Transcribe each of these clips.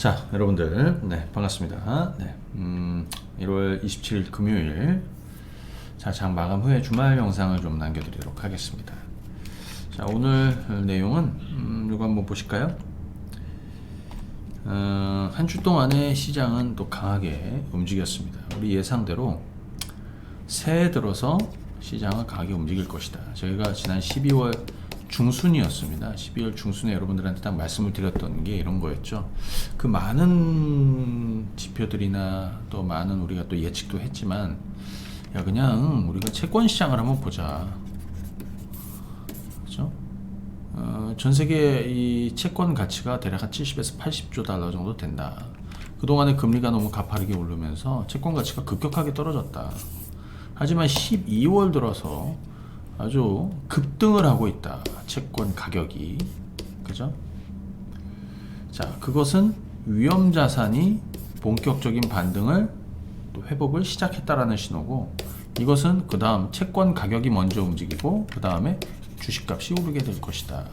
자, 여러분들, 네, 반갑습니다. 네, 1월 27일 금요일, 자, 장 마감 후에 주말 영상을 좀 남겨드리도록 하겠습니다. 자, 오늘 내용은, 이거 한번 보실까요? 한 주 동안의 시장은 또 강하게 움직였습니다. 우리 예상대로 새해 들어서 시장은 강하게 움직일 것이다. 저희가 지난 12월 중순이었습니다. 12월 중순에 여러분들한테 딱 말씀을 드렸던 게 이런 거였죠. 그 많은 지표들이나 또 많은 우리가 또 예측도 했지만, 야, 그냥 우리가 채권 시장을 한번 보자. 그죠? 전 세계 이 채권 가치가 대략 한 70에서 80조 달러 정도 된다. 그동안에 금리가 너무 가파르게 오르면서 채권 가치가 급격하게 떨어졌다. 하지만 12월 들어서 아주 급등을 하고 있다. 채권 가격이. 그죠? 자, 그것은 위험 자산이 본격적인 반등을 또 회복을 시작했다라는 신호고, 이것은 그 다음 채권 가격이 먼저 움직이고 그 다음에 주식값이 오르게 될 것이다.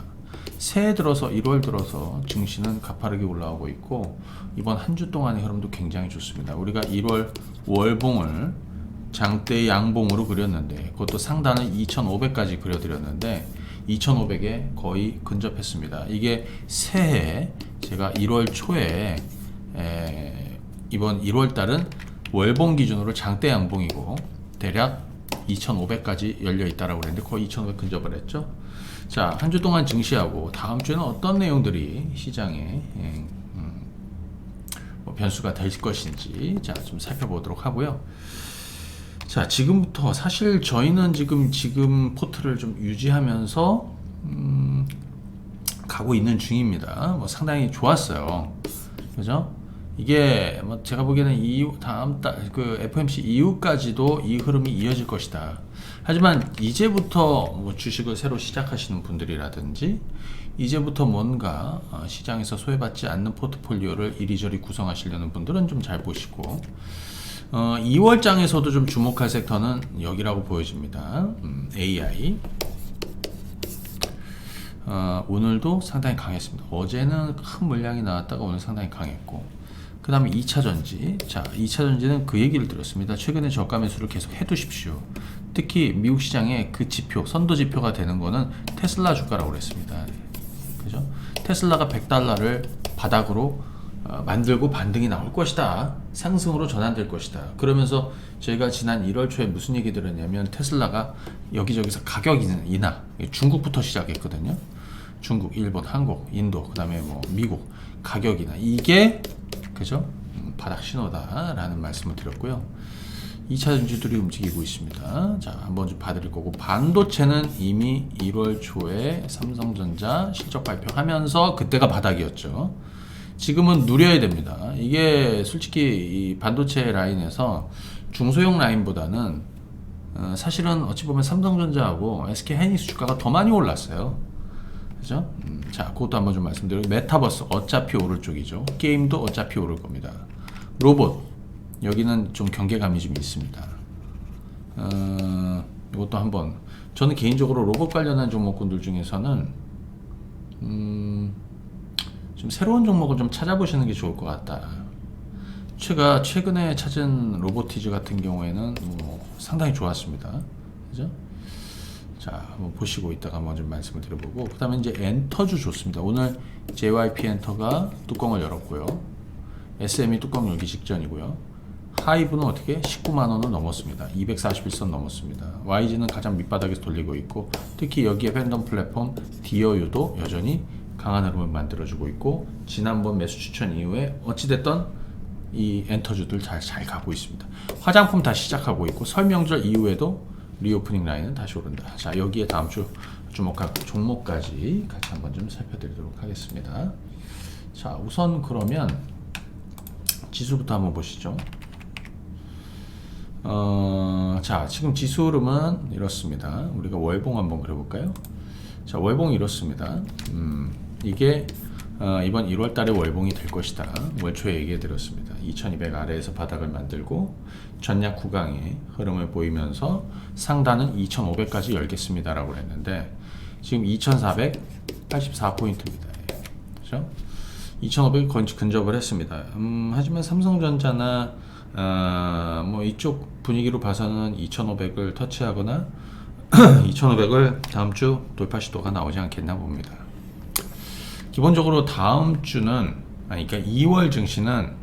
새해 들어서 1월 들어서 증시는 가파르게 올라오고 있고, 이번 한 주 동안의 흐름도 굉장히 좋습니다. 우리가 1월 월봉을 장대 양봉으로 그렸는데, 그것도 상단은 2,500까지 그려드렸는데 2,500에 거의 근접했습니다. 이게 새해 제가 1월 초에 이번 1월 달은 월봉 기준으로 장대 양봉이고 대략 2,500까지 열려 있다라고 그랬는데 거의 2,500 근접을 했죠. 자, 한 주 동안 증시하고 다음 주에는 어떤 내용들이 시장에 변수가 될 것인지 자, 좀 살펴보도록 하고요. 자, 지금부터 사실 저희는 지금 포트를 좀 유지하면서 가고 있는 중입니다. 뭐 상당히 좋았어요. 그죠? 이게 뭐 제가 보기에는 다음 달 그 FOMC 이후까지도 이 흐름이 이어질 것이다. 하지만 이제부터 뭐 주식을 새로 시작하시는 분들이라든지 이제부터 뭔가 시장에서 소외받지 않는 포트폴리오를 이리저리 구성하시려는 분들은 좀 잘 보시고, 2월장에서도 좀 주목할 섹터는 여기라고 보여집니다. AI. 오늘도 상당히 강했습니다. 어제는 큰 물량이 나왔다가 오늘 상당히 강했고, 그 다음에 2차전지. 자, 2차전지는 그 얘기를 드렸습니다. 최근에 저가 매수를 계속 해두십시오. 특히 미국 시장의 그 지표, 선도 지표가 되는 거는 테슬라 주가라고 그랬습니다. 그죠? 테슬라가 100달러를 바닥으로 만들고 반등이 나올 것이다. 상승으로 전환될 것이다. 그러면서 저희가 지난 1월 초에 무슨 얘기 들었냐면, 테슬라가 여기저기서 가격 인하, 중국부터 시작했거든요. 중국, 일본, 한국, 인도, 그 다음에 뭐 미국 가격 인하, 이게 그죠? 바닥 신호다라는 말씀을 드렸고요. 2차 전지들이 움직이고 있습니다. 자, 한번 좀 봐드릴 거고, 반도체는 이미 1월 초에 삼성전자 실적 발표하면서 그때가 바닥이었죠. 지금은 누려야 됩니다. 이게 솔직히 이 반도체 라인에서 중소형 라인보다는 사실은 어찌 보면 삼성전자하고 SK 하이닉스 주가가 더 많이 올랐어요. 그죠? 자, 그것도 한번 좀 말씀드리고, 메타버스 어차피 오를 쪽이죠. 게임도 어차피 오를 겁니다. 로봇, 여기는 좀 경계감이 좀 있습니다. 이것도 한번, 저는 개인적으로 로봇 관련한 종목군들 중에서는 좀 새로운 종목을 좀 찾아보시는 게 좋을 것 같다. 제가 최근에 찾은 로보티즈 같은 경우에는 뭐 상당히 좋았습니다. 그죠? 자, 한번 보시고 있다가 한번 좀 말씀을 드려보고, 그 다음에 이제 엔터주 좋습니다. 오늘 JYP 엔터가 뚜껑을 열었고요. SM이 뚜껑 열기 직전이고요. 하이브는 어떻게 19만 원을 넘었습니다. 241선 넘었습니다. YG는 가장 밑바닥에서 돌리고 있고, 특히 여기에 팬덤 플랫폼 디어유도 여전히 강한 흐름을 만들어주고 있고, 지난번 매수 추천 이후에 어찌됐던 이 엔터주들 잘 가고 있습니다. 화장품 다시 시작하고 있고, 설명절 이후에도 리오프닝 라인은 다시 오른다. 자, 여기에 다음 주 주목할 종목까지 같이 한번 좀 살펴드리도록 하겠습니다. 자, 우선 그러면 지수부터 한번 보시죠. 자, 지금 지수 흐름은 이렇습니다. 우리가 월봉 한번 그려볼까요? 자, 월봉이 이렇습니다. 이게 이번 1월 달에 월봉이 될 것이다. 월 초에 얘기해 드렸습니다. 2200 아래에서 바닥을 만들고 전략 구강의 흐름을 보이면서 상단은 2500까지 열겠습니다 라고 했는데, 지금 2484포인트입니다. 그렇죠? 2,500이 근접을 했습니다. 하지만 삼성전자나 뭐 이쪽 분위기로 봐서는 2,500을 터치하거나 2,500을 다음 주 돌파 시도가 나오지 않겠나 봅니다. 기본적으로 다음 주는 그러니까 2월 증시는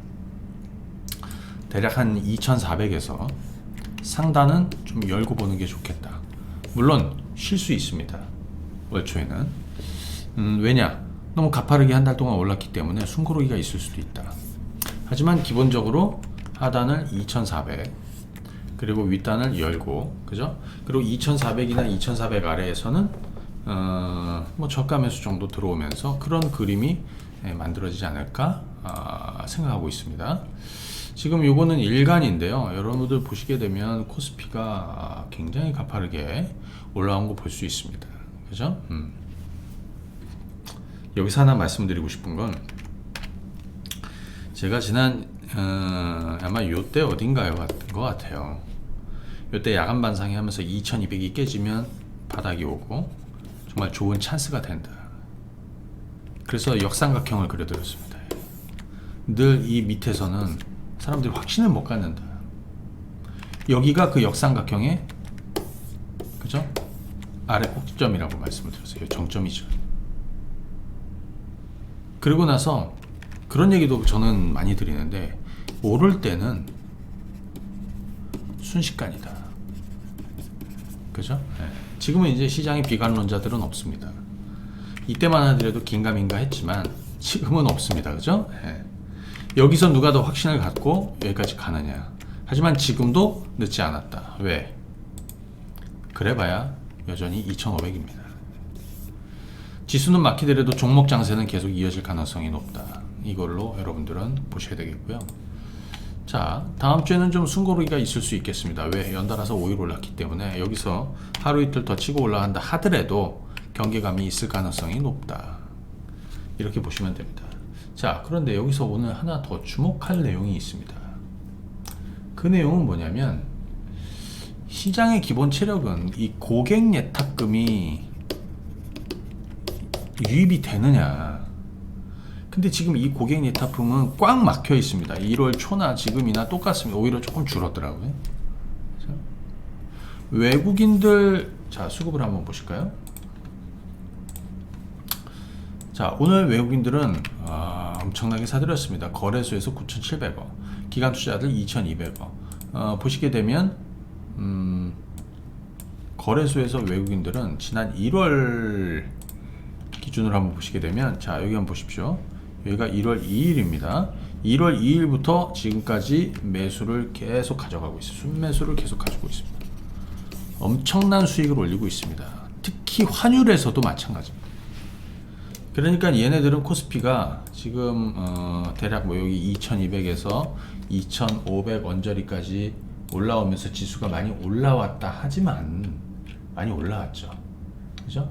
대략 한 2,400에서 상단은 좀 열고 보는 게 좋겠다. 물론 쉴 수 있습니다. 월 초에는 왜냐? 너무 가파르게 한 달 동안 올랐기 때문에 숨고르기가 있을 수도 있다. 하지만 기본적으로 하단을 2,400 그리고 윗단을 열고, 그죠? 그리고 2,400이나 2,400 아래에서는 뭐 저가 매수 정도 들어오면서 그런 그림이 만들어지지 않을까 생각하고 있습니다. 지금 요거는 일간인데요. 여러분들 보시게 되면 코스피가 굉장히 가파르게 올라온 거 볼 수 있습니다. 그죠? 여기서 하나 말씀드리고 싶은 건 제가 지난 아마 요때 어딘가요 같은 것 같아요. 요때 야간 반상회 하면서 2200이 깨지면 바닥이 오고 정말 좋은 찬스가 된다. 그래서 역삼각형을 그려드렸습니다. 늘 이 밑에서는 사람들이 확신을 못 갖는다. 여기가 그 역삼각형의 그죠? 아래 꼭지점이라고 말씀을 드렸어요. 정점이죠. 그리고 나서 그런 얘기도 저는 많이 드리는데 오를 때는 순식간이다. 그죠? 네. 지금은 이제 시장에 비관론자들은 없습니다. 이때만 하더라도 긴가민가 했지만 지금은 없습니다. 그죠? 네. 여기서 누가 더 확신을 갖고 여기까지 가느냐. 하지만 지금도 늦지 않았다. 왜? 그래봐야 여전히 2,500입니다. 지수는 막히더라도 종목 장세는 계속 이어질 가능성이 높다. 이걸로 여러분들은 보셔야 되겠고요. 자, 다음 주에는 좀 숨고르기가 있을 수 있겠습니다. 왜? 연달아서 5일 올랐기 때문에 여기서 하루 이틀 더 치고 올라간다 하더라도 경계감이 있을 가능성이 높다. 이렇게 보시면 됩니다. 자, 그런데 여기서 오늘 하나 더 주목할 내용이 있습니다. 그 내용은 뭐냐면 시장의 기본 체력은 이 고객 예탁금이 유입이 되느냐. 근데 지금 이 고객 예탁금은 꽉 막혀 있습니다. 1월 초나 지금이나 똑같습니다. 오히려 조금 줄었더라고요. 자, 외국인들 자 수급을 한번 보실까요? 자, 오늘 외국인들은 엄청나게 사들였습니다. 거래소에서 9,700억, 기관 투자들 2,200억. 보시게 되면 거래소에서 외국인들은 지난 1월 기준으로 한번 보시게 되면 자 여기 한번 보십시오. 여기가 1월 2일입니다. 1월 2일부터 지금까지 매수를 계속 가져가고 있어요. 순매수를 계속 가지고 있습니다. 엄청난 수익을 올리고 있습니다. 특히 환율에서도 마찬가지입니다. 그러니까 얘네들은 코스피가 지금 대략 뭐 여기 2200에서 2500 언저리까지 올라오면서 지수가 많이 올라왔다 하지만 많이 올라왔죠. 그죠?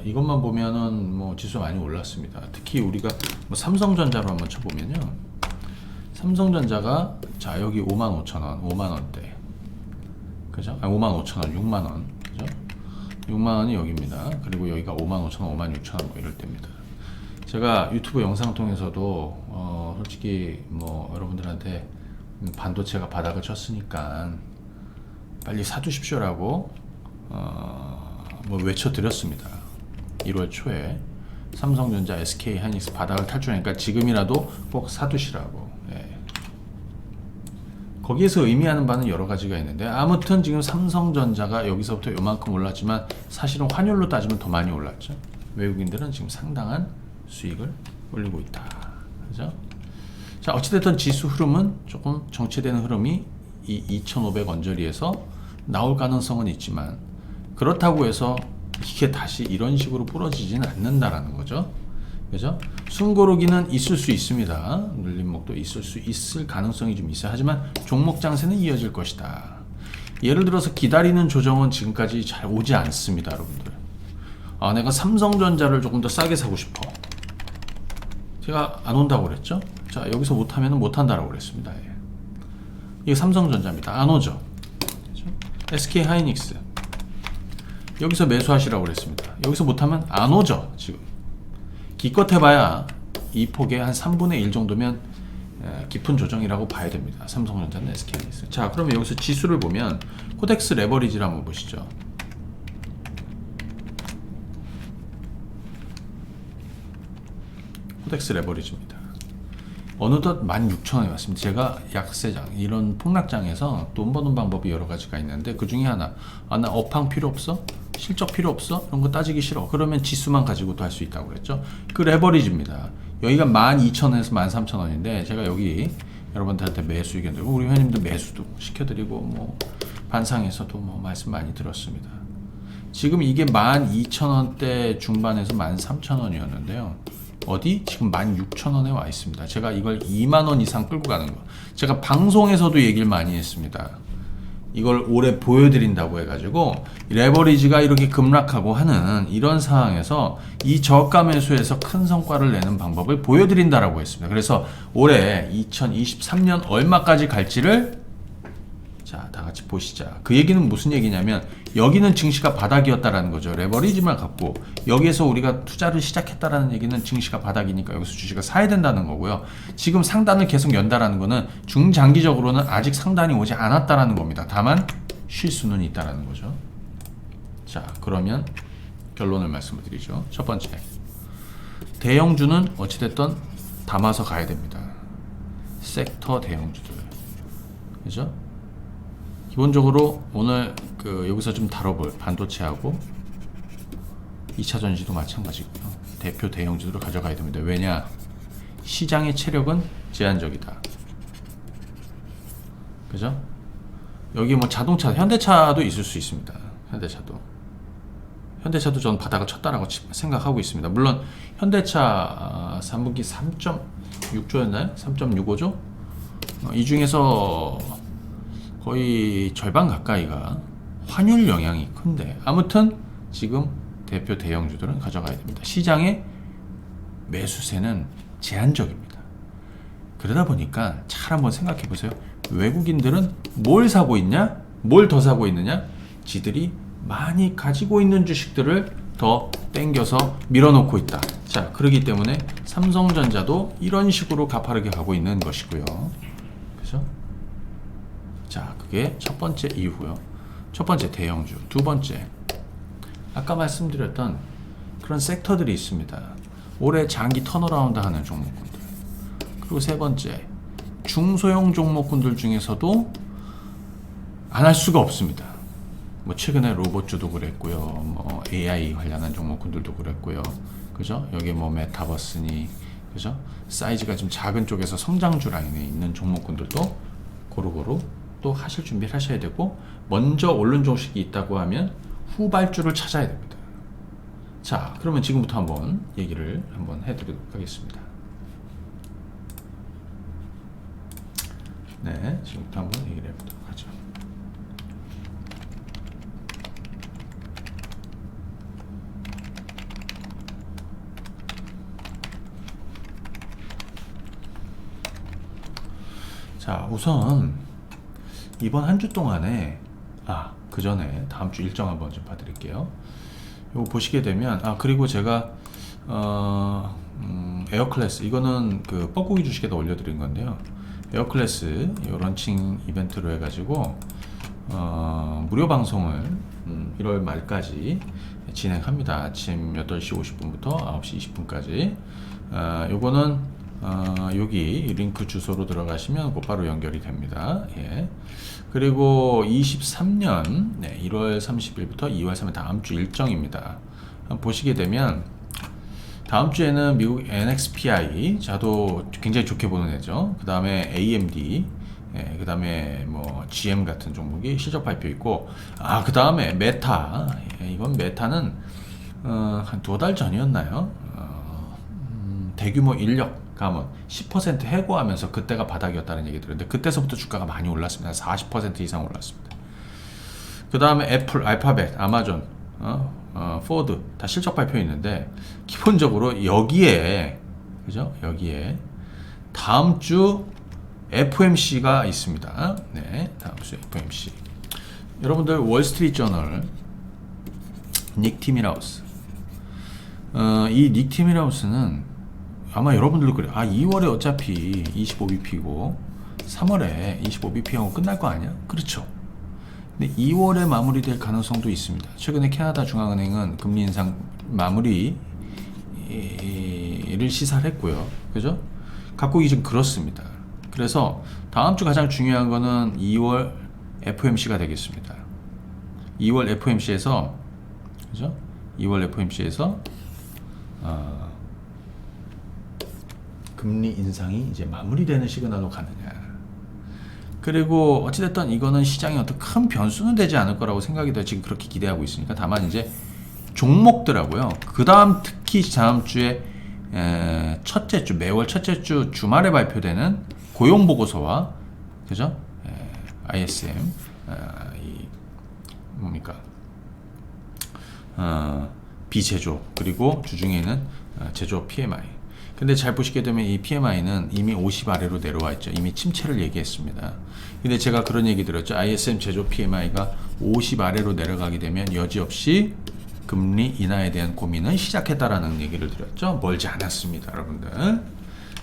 이것만 보면은 뭐 지수 많이 올랐습니다. 특히 우리가 뭐 삼성전자로 한번 쳐보면요. 삼성전자가 자 여기 55,000원, 5만원대, 그죠? 55,000원, 6만원, 그죠? 6만원이 여기입니다. 그리고 여기가 55,000원, 56,000원 뭐 이럴 때입니다. 제가 유튜브 영상 통해서도 솔직히 뭐 여러분들한테 반도체가 바닥을 쳤으니까 빨리 사두십시오라고 뭐 외쳐드렸습니다. 1월 초에 삼성전자, SK 하이닉스 바닥을 탈출하니까 지금이라도 꼭 사두시라고. 예. 거기에서 의미하는 바는 여러 가지가 있는데 아무튼 지금 삼성전자가 여기서부터 요만큼 올랐지만 사실은 환율로 따지면 더 많이 올랐죠. 외국인들은 지금 상당한 수익을 올리고 있다. 그죠? 자, 어찌됐든 지수 흐름은 조금 정체되는 흐름이 이 2,500 언저리에서 나올 가능성은 있지만 그렇다고 해서 이게 다시 이런 식으로 부러지지는 않는다라는 거죠. 그죠? 숨고르기는 있을 수 있습니다. 눌림목도 있을 가능성이 좀 있어요. 하지만 종목 장세는 이어질 것이다. 예를 들어서 기다리는 조정은 지금까지 잘 오지 않습니다, 여러분들. 내가 삼성전자를 조금 더 싸게 사고 싶어. 제가 안 온다고 그랬죠? 자, 여기서 못하면 못한다라고 그랬습니다. 예. 이게 삼성전자입니다. 안 오죠? 그렇죠? SK 하이닉스. 여기서 매수하시라고 그랬습니다. 여기서 못하면 안 오죠, 지금. 기껏 해봐야 이 폭의 한 3분의 1 정도면 깊은 조정이라고 봐야 됩니다. 삼성전자는 SK하이닉스. 자, 그러면 여기서 지수를 보면 코덱스 레버리지를 한번 보시죠. 코덱스 레버리지입니다. 어느덧 16,000원에 왔습니다. 제가 약세장, 이런 폭락장에서 돈 버는 방법이 여러 가지가 있는데 그 중에 하나, 나 업황 필요 없어? 실적 필요 없어? 이런 거 따지기 싫어. 그러면 지수만 가지고도 할 수 있다고 그랬죠. 그 레버리지입니다. 여기가 12,000원에서 13,000원인데 제가 여기 여러분들한테 매수 의견 드리고 우리 회원님들 매수도 시켜드리고 뭐 반상에서도 뭐 말씀 많이 들었습니다. 지금 이게 12,000원대 중반에서 13,000원이었는데요. 어디? 지금 16,000원에 와 있습니다. 제가 이걸 2만원 이상 끌고 가는 거. 제가 방송에서도 얘기를 많이 했습니다. 이걸 올해 보여드린다고 해가지고 레버리지가 이렇게 급락하고 하는 이런 상황에서 이 저가 매수에서 큰 성과를 내는 방법을 보여드린다라고 했습니다. 그래서 올해 2023년 얼마까지 갈지를 자, 다 같이 보시자. 그 얘기는 무슨 얘기냐면 여기는 증시가 바닥이었다라는 거죠. 레버리지만 갖고 여기에서 우리가 투자를 시작했다라는 얘기는 증시가 바닥이니까 여기서 주식을 사야 된다는 거고요. 지금 상단을 계속 연다라는 거는 중장기적으로는 아직 상단이 오지 않았다라는 겁니다. 다만 쉴 수는 있다라는 거죠. 자, 그러면 결론을 말씀을 드리죠. 첫 번째, 대형주는 어찌됐든 담아서 가야 됩니다. 섹터 대형주들, 그죠? 기본적으로 오늘 여기서 좀 다뤄볼 반도체하고 2차 전지도 마찬가지고요. 대표 대형주들을 가져가야 됩니다. 왜냐? 시장의 체력은 제한적이다. 그죠? 여기 뭐 자동차, 현대차도 있을 수 있습니다. 현대차도 저는 바닥을 쳤다라고 생각하고 있습니다. 물론 현대차 3분기 3.6조였나요? 3.65조? 이 중에서 거의 절반 가까이가 환율 영향이 큰데 아무튼 지금 대표 대형주들은 가져가야 됩니다. 시장의 매수세는 제한적입니다. 그러다 보니까 잘 한번 생각해 보세요. 외국인들은 뭘 사고 있냐? 뭘 더 사고 있느냐? 지들이 많이 가지고 있는 주식들을 더 땡겨서 밀어놓고 있다. 자, 그렇기 때문에 삼성전자도 이런 식으로 가파르게 가고 있는 것이고요. 그죠? 자, 그게 첫 번째 이유고요. 첫 번째 대형주. 두 번째, 아까 말씀드렸던 그런 섹터들이 있습니다. 올해 장기 턴어라운드 하는 종목군들. 그리고 세 번째, 중소형 종목군들 중에서도 안 할 수가 없습니다. 뭐 최근에 로봇주도 그랬고요. 뭐 AI 관련한 종목군들도 그랬고요. 그죠? 여기 뭐 메타버스니, 그죠? 사이즈가 좀 작은 쪽에서 성장주 라인에 있는 종목군들도 고루고루 또 하실 준비를 하셔야 되고, 먼저 오른 종식이 있다고 하면 후발주를 찾아야 됩니다. 자, 그러면 지금부터 한번 얘기를 한번 해드리도록 하겠습니다. 네, 지금부터 한번 얘기를 해보도록 하죠. 자, 우선 이번 한 주 동안에 그 전에 다음 주 일정 한번 좀 봐드릴게요. 이거 보시게 되면 그리고 제가 에어클래스, 이거는 그 뻐꾸기 주식에다 올려드린 건데요. 에어클래스 요 런칭 이벤트로 해가지고 무료 방송을 1월 말까지 진행합니다. 아침 8시 50분부터 9시 20분까지. 요거는 여기 링크 주소로 들어가시면 곧바로 연결이 됩니다. 예. 그리고 23년 1월 30일부터 2월 3일 다음 주 일정입니다. 보시게 되면 다음 주에는 미국 NXPI, 저도 굉장히 좋게 보는 애죠. 그 다음에 AMD, 그 다음에 뭐 GM 같은 종목이 실적 발표 있고, 그 다음에 메타, 이건 메타는 한 2달 전이었나요? 대규모 인력 감원 10% 해고하면서 그때가 바닥이었다는 얘기 들었는데, 그때서부터 주가가 많이 올랐습니다. 40% 이상 올랐습니다. 그 다음에 애플, 알파벳, 아마존, 포드 다 실적 발표 있는데, 기본적으로 여기에, 그죠? 여기에 다음 주 FOMC가 있습니다. 네, 다음 주 FOMC. 여러분들 월스트리트 저널 닉 티밀하우스, 이 닉 티밀하우스는 아마 여러분들도 그래요. 2월에 어차피 25bp고 3월에 25bp하고 끝날 거 아니야? 그렇죠. 근데 2월에 마무리될 가능성도 있습니다. 최근에 캐나다 중앙은행은 금리 인상 마무리를 시사를 했고요. 그죠? 각국이 좀 그렇습니다. 그래서 다음 주 가장 중요한 거는 2월 FOMC가 되겠습니다. 2월 FOMC에서 그죠? 2월 FOMC에서 금리 인상이 이제 마무리되는 시그널로 가느냐. 그리고 어찌됐든 이거는 시장에 어떤 큰 변수는 되지 않을 거라고 생각이 돼요. 지금 그렇게 기대하고 있으니까. 다만 이제 종목들하고요. 그 다음 특히 다음 주에 첫째 주, 매월 첫째 주 주말에 발표되는 고용 보고서와 그죠? ISM 이 뭡니까? 비제조 그리고 주중에 있는 제조업 PMI. 근데 잘 보시게 되면 이 PMI는 이미 50 아래로 내려와 있죠. 이미 침체를 얘기했습니다. 근데 제가 그런 얘기 들었죠. ISM 제조 PMI가 50 아래로 내려가게 되면 여지없이 금리 인하에 대한 고민은 시작했다라는 얘기를 드렸죠. 멀지 않았습니다, 여러분들.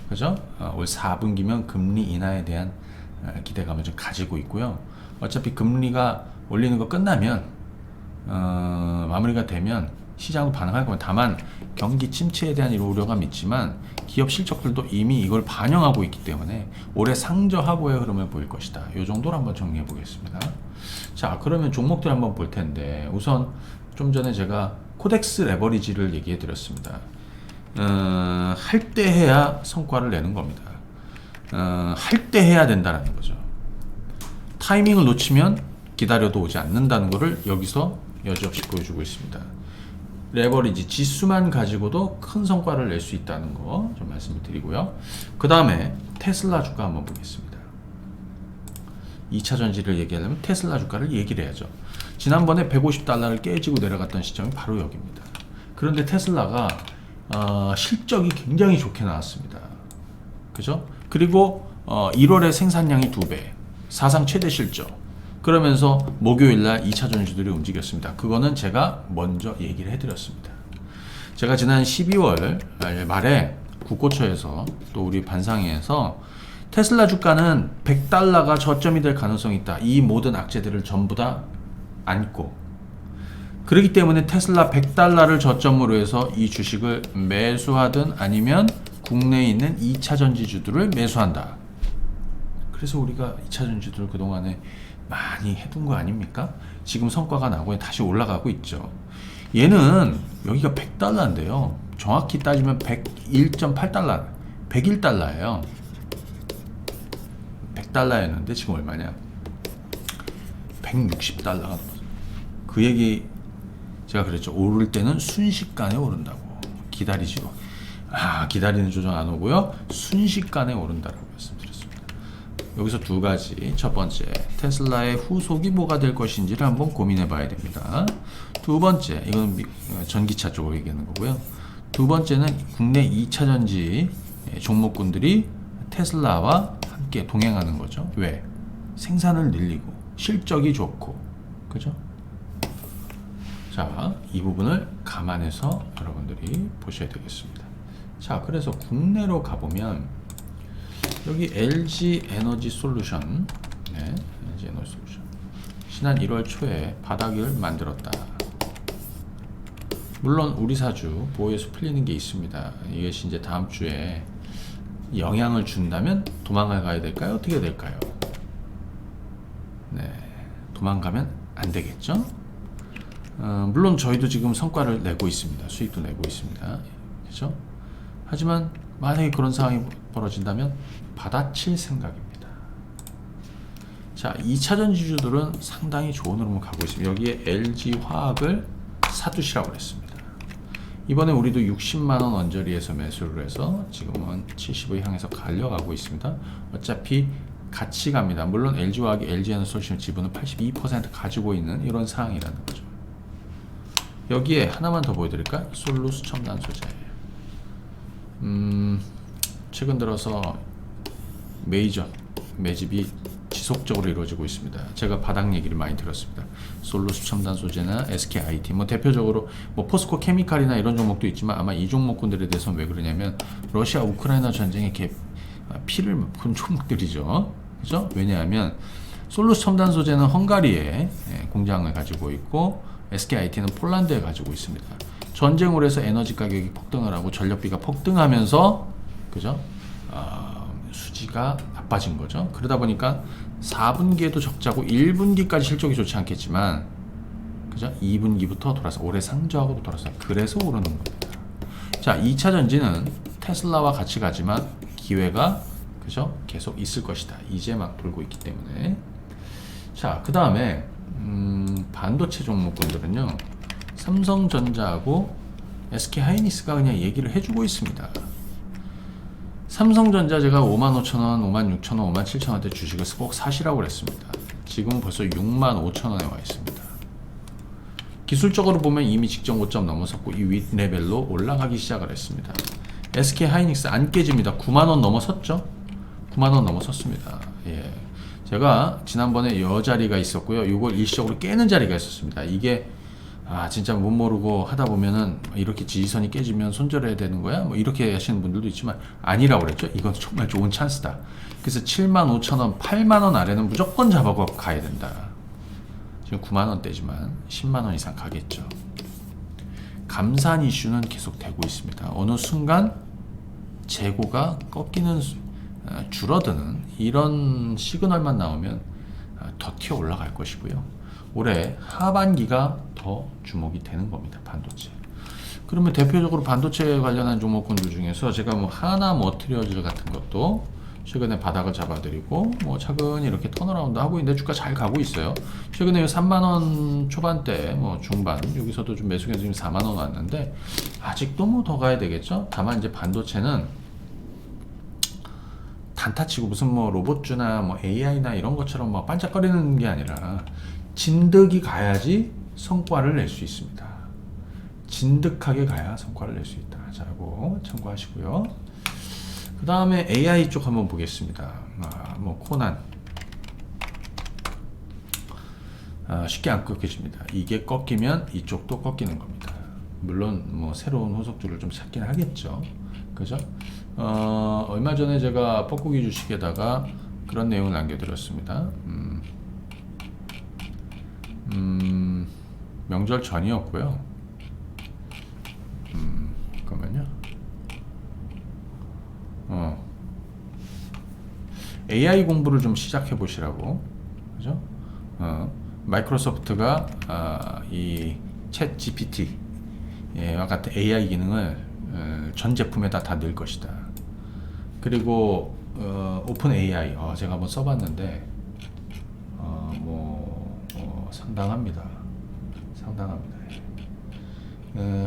그죠? 올 4분기면 금리 인하에 대한 기대감을 좀 가지고 있고요. 어차피 금리가 올리는 거 끝나면 마무리가 되면 시장으로 반응할 겁니다. 다만 경기 침체에 대한 우려감이 있지만 기업 실적들도 이미 이걸 반영하고 있기 때문에 올해 상저하고의 흐름을 보일 것이다. 이 정도로 한번 정리해 보겠습니다. 자, 그러면 종목들 한번 볼 텐데 우선 좀 전에 제가 코덱스 레버리지를 얘기해 드렸습니다. 할 때 해야 성과를 내는 겁니다. 할 때 해야 된다는 거죠. 타이밍을 놓치면 기다려도 오지 않는다는 것을 여기서 여지없이 보여주고 있습니다. 레버리지 지수만 가지고도 큰 성과를 낼 수 있다는 거 좀 말씀을 드리고요. 그 다음에 테슬라 주가 한번 보겠습니다. 2차 전지를 얘기하려면 테슬라 주가를 얘기를 해야죠. 지난번에 150달러를 깨지고 내려갔던 시점이 바로 여기입니다. 그런데 테슬라가 실적이 굉장히 좋게 나왔습니다. 그죠? 그리고 1월에 생산량이 2배, 사상 최대 실적. 그러면서 목요일날 2차 전지들이 움직였습니다. 그거는 제가 먼저 얘기를 해드렸습니다. 제가 지난 12월 말에 국고처에서 또 우리 반상회에서 테슬라 주가는 100달러가 저점이 될 가능성이 있다. 이 모든 악재들을 전부 다 안고 그렇기 때문에 테슬라 100달러를 저점으로 해서 이 주식을 매수하든 아니면 국내에 있는 2차 전지주들을 매수한다. 그래서 우리가 2차 전지주들 그동안에 많이 해둔 거 아닙니까? 지금 성과가 나고 다시 올라가고 있죠. 얘는 여기가 100달러인데요. 정확히 따지면 101.8달러, 101달러예요. 100달러였는데 지금 얼마냐? 160달러가 그 얘기 제가 그랬죠. 오를 때는 순식간에 오른다고. 기다리지도. 기다리는 조정 안 오고요. 순식간에 오른다라고 말씀드렸습니다. 여기서 두 가지. 첫 번째, 테슬라의 후속이 뭐가 될 것인지를 한번 고민해 봐야 됩니다. 두 번째, 이건 전기차 쪽으로 얘기하는 거고요. 두 번째는 국내 2차 전지 종목군들이 테슬라와 함께 동행하는 거죠. 왜? 생산을 늘리고 실적이 좋고, 그죠? 자, 이 부분을 감안해서 여러분들이 보셔야 되겠습니다. 자, 그래서 국내로 가보면 여기 LG 에너지 솔루션, LG 에너지 솔루션. 지난 1월 초에 바닥을 만들었다. 물론 우리 사주 보호에서 풀리는 게 있습니다. 이것이 이제 다음 주에 영향을 준다면 도망을 가야 될까요? 어떻게 될까요? 도망가면 안 되겠죠? 물론 저희도 지금 성과를 내고 있습니다. 수익도 내고 있습니다. 그렇죠? 하지만 만약에 그런 상황이 벌어진다면 받아칠 생각입니다. 자, 2차 전지주들은 상당히 좋은 흐름을 가고 있습니다. 여기에 LG화학을 사두시라고 했습니다. 이번에 우리도 60만원 언저리에서 매수를 해서 지금은 70을 향해서 갈려가고 있습니다. 어차피 같이 갑니다. 물론 LG화학이 LG에너솔루션 지분을 82% 가지고 있는 이런 상황이라는 거죠. 여기에 하나만 더 보여드릴까요? 솔루스 첨단 소재. 최근 들어서 매집이 지속적으로 이루어지고 있습니다. 제가 바닥 얘기를 많이 들었습니다. 솔루스 첨단 소재나 SKIT, 뭐 대표적으로 뭐 포스코 케미칼이나 이런 종목도 있지만 아마 이 종목군들에 대해서는 왜 그러냐면 러시아 우크라이나 전쟁에 피를 본 종목들이죠. 그죠? 왜냐하면 솔루스 첨단 소재는 헝가리에 공장을 가지고 있고 SKIT는 폴란드에 가지고 있습니다. 전쟁으로 해서 에너지 가격이 폭등을 하고 전력비가 폭등하면서 그죠? 수지가 나빠진 거죠. 그러다 보니까 4분기에도 적자고 1분기까지 실적이 좋지 않겠지만 그죠? 2분기부터 돌아서 올해 상저하고도 돌아서 그래서 오르는 겁니다. 자, 2차 전지는 테슬라와 같이 가지만 기회가 그죠? 계속 있을 것이다. 이제 막 돌고 있기 때문에. 자, 그 다음에 반도체 종목군들은요, 삼성전자하고 SK하이닉스가 그냥 얘기를 해주고 있습니다. 삼성전자 제가 55,000원, 56,000원, 57,000원대 주식을 꼭 사시라고 그랬습니다. 지금 벌써 65,000원에 와 있습니다. 기술적으로 보면 이미 직전 고점 넘어섰고 이 윗 레벨로 올라가기 시작을 했습니다. SK하이닉스 안 깨집니다. 9만원 넘어섰죠? 9만원 넘어섰습니다. 예. 제가 지난번에 여 자리가 있었고요. 이걸 일시적으로 깨는 자리가 있었습니다. 이게 진짜 못 모르고 하다 보면은 이렇게 지지선이 깨지면 손절해야 되는 거야? 뭐 이렇게 하시는 분들도 있지만 아니라고 그랬죠. 이건 정말 좋은 찬스다. 그래서 75,000원, 8만원 아래는 무조건 잡아고 가야 된다. 지금 9만원대지만 10만원 이상 가겠죠. 감산 이슈는 계속 되고 있습니다. 어느 순간 재고가 꺾이는 줄어드는 이런 시그널만 나오면 더 튀어 올라갈 것이고요. 올해 하반기가 더 주목이 되는 겁니다. 반도체. 그러면 대표적으로 반도체 관련한 종목군들 중에서 제가 뭐 하나 머티리얼즈 같은 것도 최근에 바닥을 잡아드리고 뭐 차근히 이렇게 턴어라운드 하고 있는데 주가 잘 가고 있어요. 최근에 3만원 초반대 뭐 중반 여기서도 좀 매수해서 지금 4만원 왔는데 아직도 뭐 더 가야 되겠죠. 다만 이제 반도체는 단타치고 무슨 뭐 로봇주나 뭐 AI나 이런 것처럼 뭐 반짝거리는 게 아니라 진득이 가야지 성과를 낼 수 있습니다. 진득하게 가야 성과를 낼 수 있다. 자, 이거 참고하시고요. 그 다음에 AI 쪽 한번 보겠습니다. 뭐 코난 쉽게 안 꺾여집니다. 이게 꺾이면 이쪽도 꺾이는 겁니다. 물론 뭐 새로운 후속주를 좀 찾긴 하겠죠. 그죠? 얼마 전에 제가 뻐꾸기 주식에다가 그런 내용을 남겨드렸습니다. 명절 전이었고요. 잠깐만요. AI 공부를 좀 시작해 보시라고, 그죠? 마이크로소프트가 이 챗 GPT와 같은 AI 기능을 전 제품에다 다 넣을 것이다. 그리고 오픈 AI 제가 한번 써봤는데 상당합니다. 상당합니다.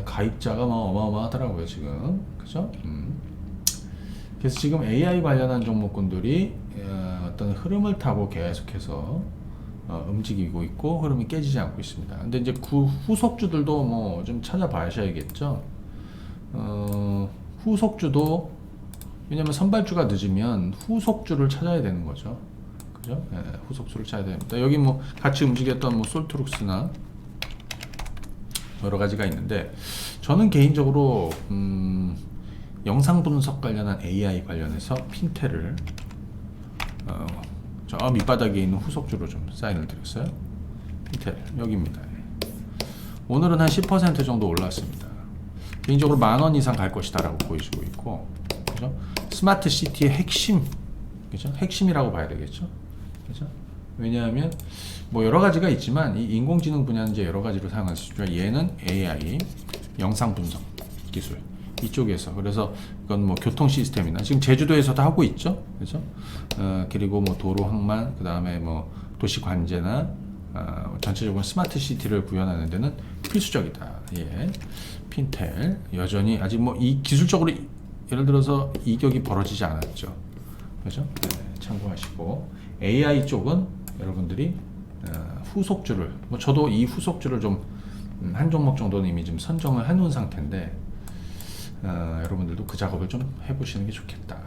가입자가 뭐 어마어마하더라고요 지금, 그죠? 그래서 지금 AI 관련한 종목군들이 어떤 흐름을 타고 계속해서 움직이고 있고 흐름이 깨지지 않고 있습니다. 근데 이제 그 후속주들도 뭐 좀 찾아봐야겠죠. 후속주도 왜냐면 선발주가 늦으면 후속주를 찾아야 되는 거죠. 그죠? 네, 후속주를 찾아야 됩니다. 여기 뭐 같이 움직였던 뭐 솔트룩스나 여러 가지가 있는데 저는 개인적으로 영상 분석 관련한 AI 관련해서 핀텔을 저 밑바닥에 있는 후속주로 좀 사인을 드렸어요. 핀텔 여기입니다. 오늘은 한 10% 정도 올랐습니다. 개인적으로 10,000원 이상 갈 것이다라고 보여지고 있고, 그죠? 스마트 시티의 핵심, 그죠? 핵심이라고 봐야 되겠죠, 그죠? 왜냐하면 뭐 여러 가지가 있지만 이 인공지능 분야는 이제 여러 가지로 사용할 수 있지만 얘는 AI, 영상 분석 기술 이쪽에서, 그래서 이건 뭐 교통 시스템이나 지금 제주도에서도 하고 있죠, 그죠? 그리고 뭐 도로 항만, 그 다음에 뭐 도시 관제나 전체적으로 스마트 시티를 구현하는 데는 필수적이다. 예. 핀텔 여전히 아직 뭐 이 기술적으로 예를 들어서 이격이 벌어지지 않았죠, 그죠? 네, 참고하시고 AI 쪽은 여러분들이 후속주를 뭐 저도 이 후속주를 좀 한 종목 정도는 이미 좀 선정을 해놓은 상태인데 여러분들도 그 작업을 좀 해보시는 게 좋겠다.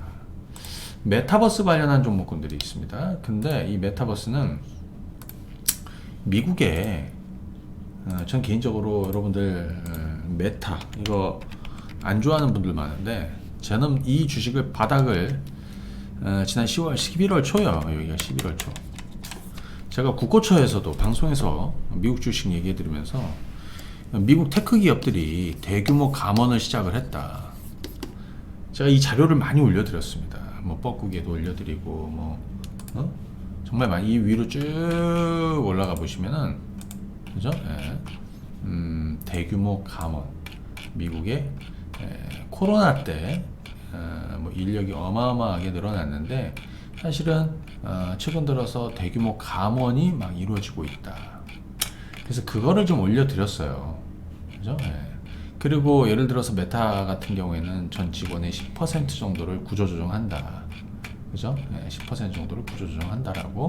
메타버스 관련한 종목군들이 있습니다. 근데 이 메타버스는 미국에 전 개인적으로 여러분들 메타 이거 안 좋아하는 분들 많은데 저는 이 주식을 바닥을 지난 10월 11월 초요. 여기가 11월 초. 제가 국고초에서도 방송에서 미국 주식 얘기해 드리면서 미국 테크 기업들이 대규모 감원을 시작을 했다. 제가 이 자료를 많이 올려드렸습니다. 뭐 뻐꾸기에도 올려드리고 뭐 정말 많이 이 위로 쭉 올라가 보시면은 그죠? 대규모 감원 미국의 코로나 때 뭐 인력이 어마어마하게 늘어났는데 사실은 최근 들어서 대규모 감원이 막 이루어지고 있다. 그래서 그거를 좀 올려드렸어요. 그죠? 그리고 예를 들어서 메타 같은 경우에는 전 직원의 10% 정도를 구조조정한다. 그죠? 10% 정도를 구조조정한다라고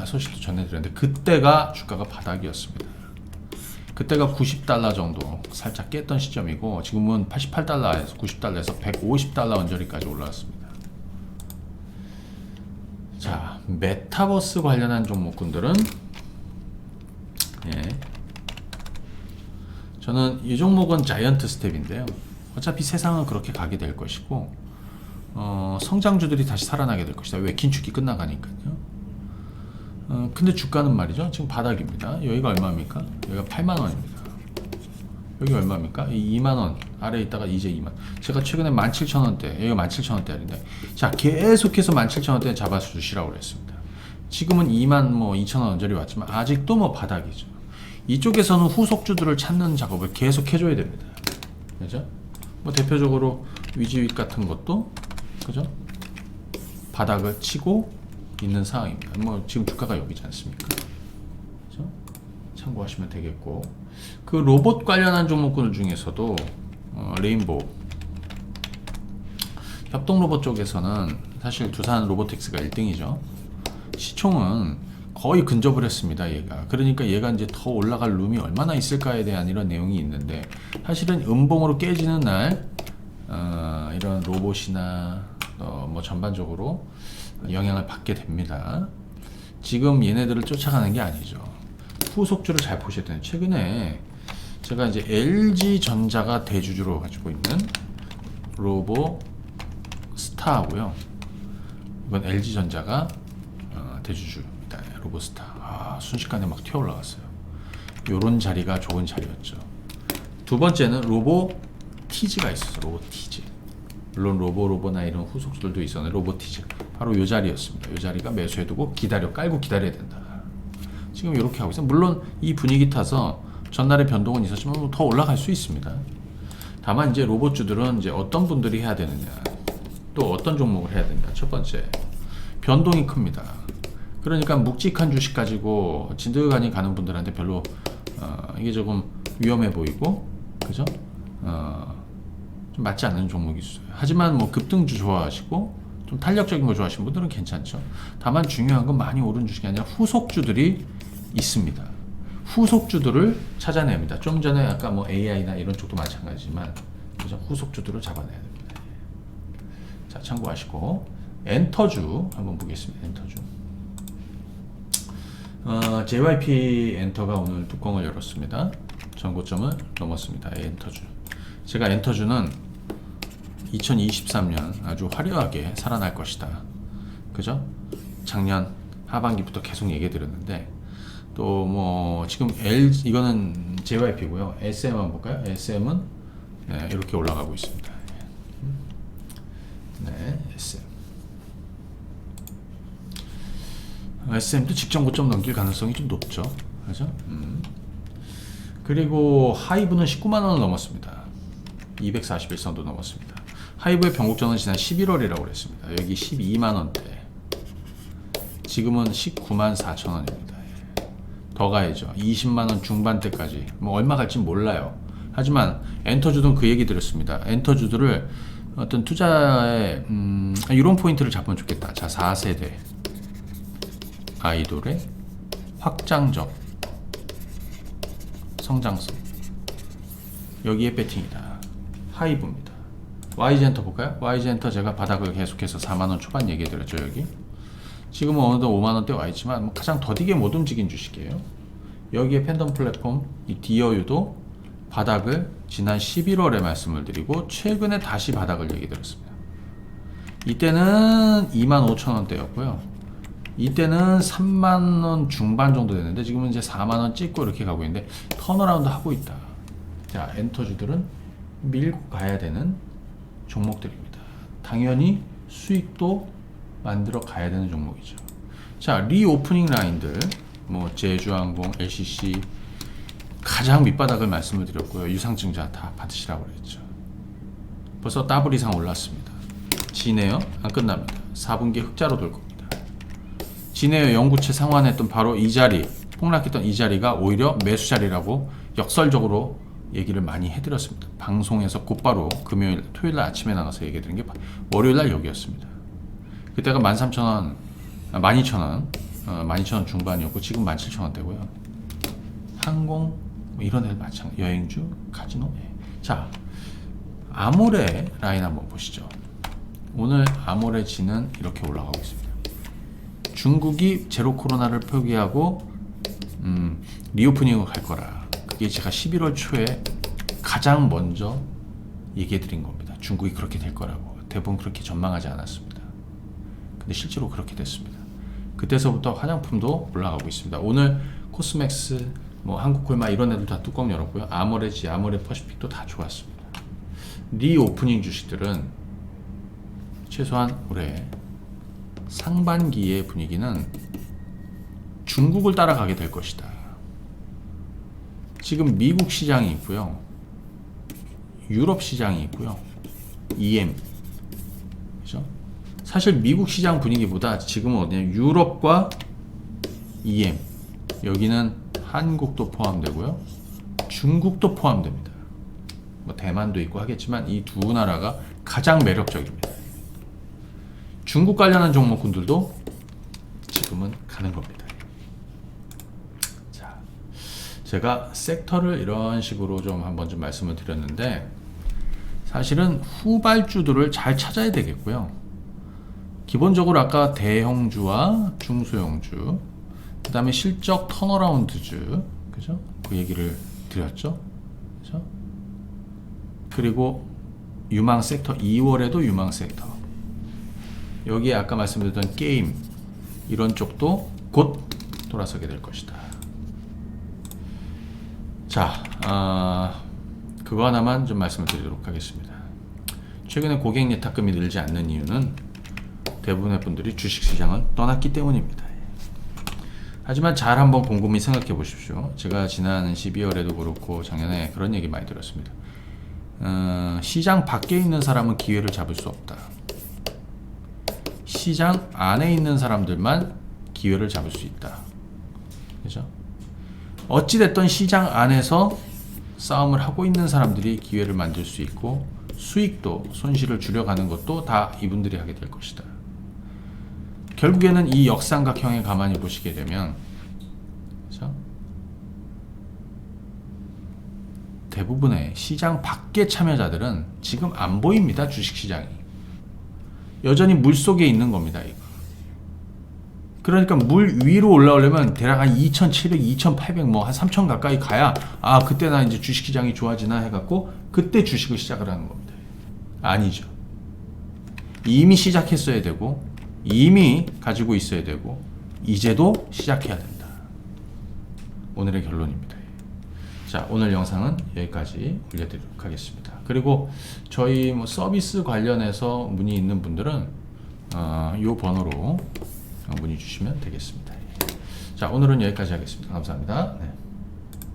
소식도 전해드렸는데 그때가 주가가 바닥이었습니다. 그때가 90달러 정도 살짝 깼던 시점이고 지금은 88달러에서 90달러에서 150달러 언저리까지 올라왔습니다. 자, 메타버스 관련한 종목군들은 저는 이 종목은 자이언트 스텝인데요. 어차피 세상은 그렇게 가게 될 것이고 성장주들이 다시 살아나게 될 것이다. 왜? 긴축이 끝나가니까요. 근데 주가는 말이죠. 지금 바닥입니다. 여기가 얼마입니까? 여기가 8만원입니다. 여기 얼마입니까? 2만원 아래에 있다가 이제 2만. 제가 최근에 17,000원대, 여기가 17,000원대 아닌데, 자, 계속해서 17,000원대 잡아주시라고 그랬습니다. 지금은 2만 뭐 2,000원 언저리 왔지만, 아직도 뭐 바닥이죠. 이쪽에서는 후속주들을 찾는 작업을 계속 해줘야 됩니다. 그죠? 뭐 대표적으로 위지윗 같은 것도, 그죠? 바닥을 치고 있는 상황입니다. 뭐 지금 주가가 여기지 않습니까? 그죠? 참고하시면 되겠고, 그 로봇 관련한 종목군 중에서도 레인보우 협동 로봇 쪽에서는 사실 두산 로보틱스가 1등이죠. 시총은 거의 근접을 했습니다. 얘가 그러니까 얘가 이제 더 올라갈 룸이 얼마나 있을까에 대한 이런 내용이 있는데 사실은 음봉으로 깨지는 날 이런 로봇이나 뭐 전반적으로 영향을 받게 됩니다. 지금 얘네들을 쫓아가는 게 아니죠. 후속주를 잘 보셔야 돼요. 최근에 제가 이제 LG전자가 대주주로 가지고 있는 로보스타하고요. 이번 LG전자가 대주주입니다. 로보스타. 순식간에 막 튀어 올라갔어요. 요런 자리가 좋은 자리였죠. 두 번째는 로보티즈가 있었어요. 로보티즈. 물론 로보나 이런 후속주들도 있었는데 로보티즈. 바로 요 자리였습니다. 요 자리가 매수해두고 깔고 기다려야 된다. 지금 이렇게 하고 있어요. 물론 이 분위기 타서 전날에 변동은 있었지만 더 올라갈 수 있습니다. 다만 이제 로봇주들은 이제 어떤 분들이 해야 되느냐, 또 어떤 종목을 해야 되느냐. 첫 번째, 변동이 큽니다. 그러니까 묵직한 주식 가지고 진득하니 가는 분들한테 별로 이게 조금 위험해 보이고, 그죠? 좀 맞지 않는 종목이 있어요. 하지만 뭐 급등주 좋아하시고 좀 탄력적인 거 좋아하시는 분들은 괜찮죠. 다만 중요한 건 많이 오른 주식이 아니라 후속주들이 있습니다. 후속주들을 찾아냅니다. 좀 전에 아까 뭐 AI나 이런 쪽도 마찬가지지만 그죠? 후속주들을 잡아내야 됩니다. 자, 참고하시고 엔터주 한번 보겠습니다. 엔터주. JYP 엔터가 오늘 뚜껑을 열었습니다. 전고점을 넘었습니다. 엔터주. 제가 엔터주는 2023년 아주 화려하게 살아날 것이다. 그죠? 작년 하반기부터 계속 얘기해 드렸는데 또 뭐 지금 이거는 JYP고요. SM 한번 볼까요? SM은 네, 이렇게 올라가고 있습니다. 네, SM도 직전 고점 넘길 가능성이 좀 높죠. 그죠? 그리고 하이브는 19만 원을 넘었습니다. 241선도 넘었습니다. 하이브의 변곡점은 지난 11월이라고 그랬습니다. 여기 12만 원대. 지금은 19만 4천 원입니다. 더 가야죠. 20만 원 중반대까지. 뭐 얼마 갈지 몰라요. 하지만 엔터주들은 그 얘기 드렸습니다. 엔터주들을 어떤 투자에 이런 포인트를 잡으면 좋겠다. 자, 4세대 아이돌의 확장적 성장성. 여기에 배팅이다. 하이브입니다. YG엔터 볼까요? YG엔터 제가 바닥을 계속해서 4만원 초반 얘기해 드렸죠. 여기 지금은 어느덧 5만원대 와있지만 가장 더디게 못 움직인 주식이에요. 여기에 팬덤 플랫폼 이 디어유도 바닥을 지난 11월에 말씀을 드리고 최근에 다시 바닥을 얘기 드렸습니다. 이때는 25,000원대였고요. 이때는 3만원 중반 정도 됐는데 지금은 이제 4만원 찍고 이렇게 가고 있는데 턴어라운드 하고 있다. 자, 엔터주들은 밀고 가야 되는 종목들입니다. 당연히 수익도 만들어 가야 되는 종목이죠. 자, 리오프닝 라인들 뭐 제주항공, LCC 가장 밑바닥을 말씀을 드렸고요. 유상증자 다 받으시라고 그랬죠. 벌써 더블 이상 올랐습니다. 진에어 안 끝납니다. 4분기 흑자로 돌 겁니다. 진에어 영구채 상환했던 바로 이 자리, 폭락했던 이 자리가 오히려 매수 자리라고 역설적으로 얘기를 많이 해드렸습니다. 방송에서 곧바로 금요일, 토요일 날 아침에 나가서 얘기해드린 게 월요일 날 여기였습니다. 그때가 13,000원, 12,000원, 12,000원 중반이었고 지금 17,000원대고요. 항공 뭐 이런 데는 마찬가지. 여행주, 카지노. 자, 아모레 라인 한번 보시죠. 오늘 아모레 진은 이렇게 올라가고 있습니다. 중국이 제로 코로나를 표기하고 리오프닝을 갈 거라. 그게 제가 11월 초에 가장 먼저 얘기해 드린 겁니다. 중국이 그렇게 될 거라고. 대부분 그렇게 전망하지 않았습니다. 근데 실제로 그렇게 됐습니다. 그때서부터 화장품도 올라가고 있습니다. 오늘 코스맥스, 뭐 한국콜마 이런 애들 다 뚜껑 열었고요. 아모레지, 아모레 퍼시픽도 다 좋았습니다. 리오프닝 주식들은 최소한 올해 상반기의 분위기는 중국을 따라가게 될 것이다. 지금 미국 시장이 있고요. 유럽 시장이 있고요. EM. 그죠? 사실 미국 시장 분위기보다 지금은 어디냐? 유럽과 EM. 여기는 한국도 포함되고요. 중국도 포함됩니다. 뭐 대만도 있고 하겠지만 이 두 나라가 가장 매력적입니다. 중국 관련한 종목군들도 지금은 가는 겁니다. 자, 제가 섹터를 이런 식으로 좀 한번 좀 말씀을 드렸는데 사실은 후발주들을 잘 찾아야 되겠고요. 기본적으로 아까 대형주와 중소형주, 그 다음에 실적 턴어라운드주, 그죠? 그 얘기를 드렸죠. 그죠? 그리고 유망 섹터, 2월에도 유망 sek터. 여기에 아까 말씀드렸던 게임, 이런 쪽도 곧 돌아서게 될 것이다. 자, 그거 하나만 좀 말씀을 드리도록 하겠습니다. 최근에 고객 예탁금이 늘지 않는 이유는 대부분의 분들이 주식시장을 떠났기 때문입니다. 하지만 잘 한번 곰곰이 생각해 보십시오. 제가 지난 12월에도 그렇고 작년에 그런 얘기 많이 들었습니다. 시장 밖에 있는 사람은 기회를 잡을 수 없다. 시장 안에 있는 사람들만 기회를 잡을 수 있다. 그죠? 어찌됐든 시장 안에서 싸움을 하고 있는 사람들이 기회를 만들 수 있고 수익도 손실을 줄여가는 것도 다 이분들이 하게 될 것이다. 결국에는 이 역삼각형에 가만히 보시게 되면 그렇죠? 대부분의 시장 밖의 참여자들은 지금 안 보입니다. 주식시장이 여전히 물 속에 있는 겁니다. 이거. 그러니까 물 위로 올라오려면 대략 한 2,700, 2,800, 뭐 한 3,000 가까이 가야 그때 나 이제 주식시장이 좋아지나 해갖고 그때 주식을 시작을 하는 겁니다. 아니죠. 이미 시작했어야 되고 이미 가지고 있어야 되고 이제도 시작해야 된다. 오늘의 결론입니다. 자, 오늘 영상은 여기까지 올려드리도록 하겠습니다. 그리고 저희 뭐 서비스 관련해서 문의 있는 분들은 이 번호로 문의 주시면 되겠습니다. 자, 오늘은 여기까지 하겠습니다. 감사합니다. 네.